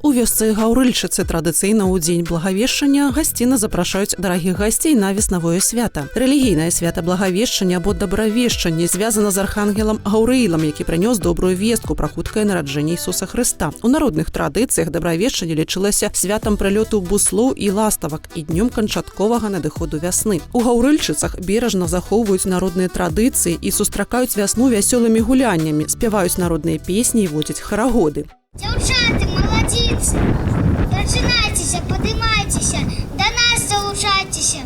У вёсцы Гаўрыльчыцы традыцыйна ў дзень Благавешчання гасціна запрашаюць дарагіх гасцей на веснавое свята. Рэлігійнае свята Благавешчання або Дабравешчанне звязана з архангелам Гаўрыілам, які прынёс добрую вестку пра хуткае нараджэнне Ісуса Хрыста. У народных традыцыях Дабравешчанне лічылася святам прылёту буслоў і ластавак і днём канчатковага надыходу вясны. У Гаўрыльчыцах бережна захоўваюць народныя традыцыі і сустракаюць вясну вясёлымі гуляннямі, спяваюць народныя песні і водзяць харагоды. Дзяўчаты, маладзіцы, прачынайцеся, падымайцеся, да нас залучайцеся.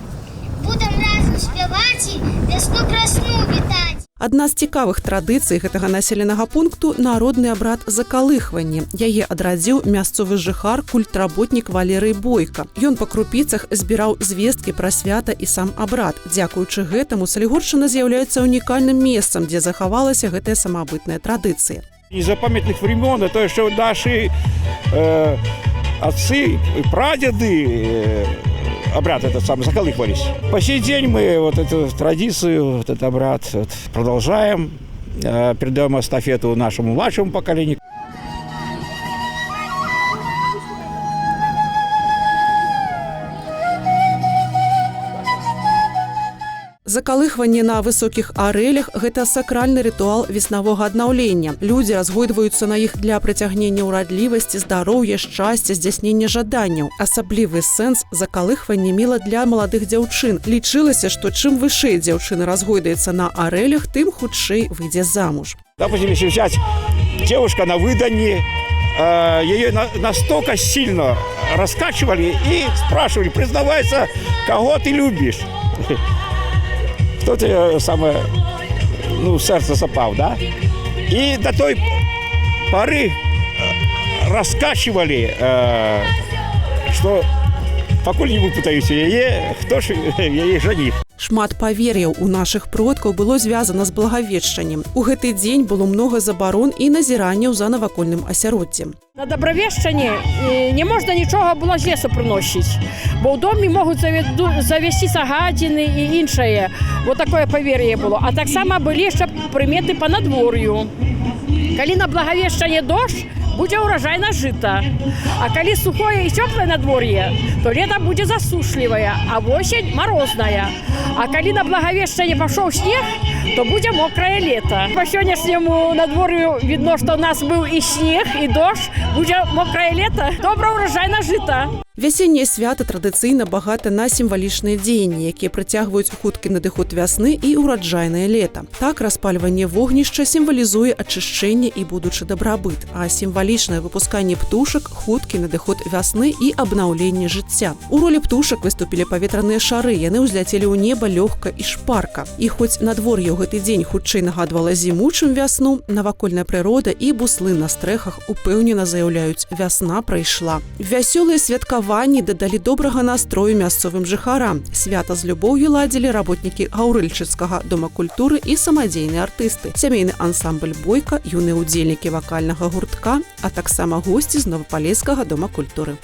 Будам разам спяваць і вясну-красну вітаць. Адна з цікавых традыцый гэтага населенага пункту – народны абрад закалыхвання. Яе адрадзіў мясцовы жыхар, культработнік Валерый Бойка. Ён па крупіцах збіраў звесткі пра свята і сам абрад. Дзякуючы гэтаму Салігоршчына з'яўляецца унікальным месцам, дзе захавалася гэтая самабытная традыцыя. Из запамятных времен, то, что наши отцы и прадеды обряд этот самый заколыхивались. По сей день мы вот эту традицию, вот этот обряд продолжаем, передаем эстафету нашему младшему поколению. Закалыхванне на высокіх арэлях – гэта сакральны рытуал веснавога аднаўлення. Людзі разгойдваюцца на іх для прыцягнення ўрадлівасці, здароўя, шчасця, здзяйснення жаданняў. Асаблівы сэнс закалыхвання мела для маладых дзяўчын. Лічылася, што чым вышэй дзяўчына разгойдаецца на арэлях, тым хутчэй выйдзе замуж. Допустим, если взять девушка на выданье, ее настолько сильно раскачивали и спрашивали, признавайся, кого ты любишь. Кто тебе самое, сердце запал, да? И до той поры раскачивали, что покуль не выпытаюсь яе, хто ж яе жаніх. Шмат павер'яў у нашых продкаў было звязана з Благавешчаннем. У гэты дзень было многа забарон і назіранняў за навакольным асяроддзем. На Дабравешчанні не можна нічога было з лесу прыносіць, бо ў доме могуць завесці сагадзіны і іншае. Вот такое павер'е было. А таксама былі яшчэ прыметы па надвор'ю. Калі на Благавешчанне дождж, будзе ўражай на жыта. А калі сухое і цёплае надвор'е, то лета будзе засушлівае, а восень марозная. А калі на Благавешчанне пашоў снег, то будзе мокрае лета. Па сённяшняму надвор'ю відно, што ў нас быў і снег, і дождж, будзе мокрае лета, добра ўражай на жыта. Вясенняе свята традыцыйна багата на сімвалічныя дзеянні, якія прыцягваюць хуткі надыход вясны і ўраджайнае лета. Так, распальванне вогнішча сімвалізуе ачышчэнне і будучы дабрабыт, а сімвалічнае выпусканне птушак – хуткі надыход вясны і абнаўленне жыцця. У ролі птушак выступілі паветраныя шары, яны ўзляцелі ў неба лёгка і шпарка. І хоць надвор'е ў гэты дзень хутчэй нагадвала зіму, чым вясну, навакольная прырода і буслы на стрэхах упэўнена заяўляюць – вясна прайшла. Вясёлыя святкаванні дадалі добрага настрою мясцовым жыхарам. Свята з любоўю ладзілі работнікі Гаўрыльчыцкага дома культуры і самадзейныя артысты, сямейны ансамбль «Бойка», юныя ўдзельнікі вакальнага гуртка, а таксама госці з Новапалецкага дома культуры.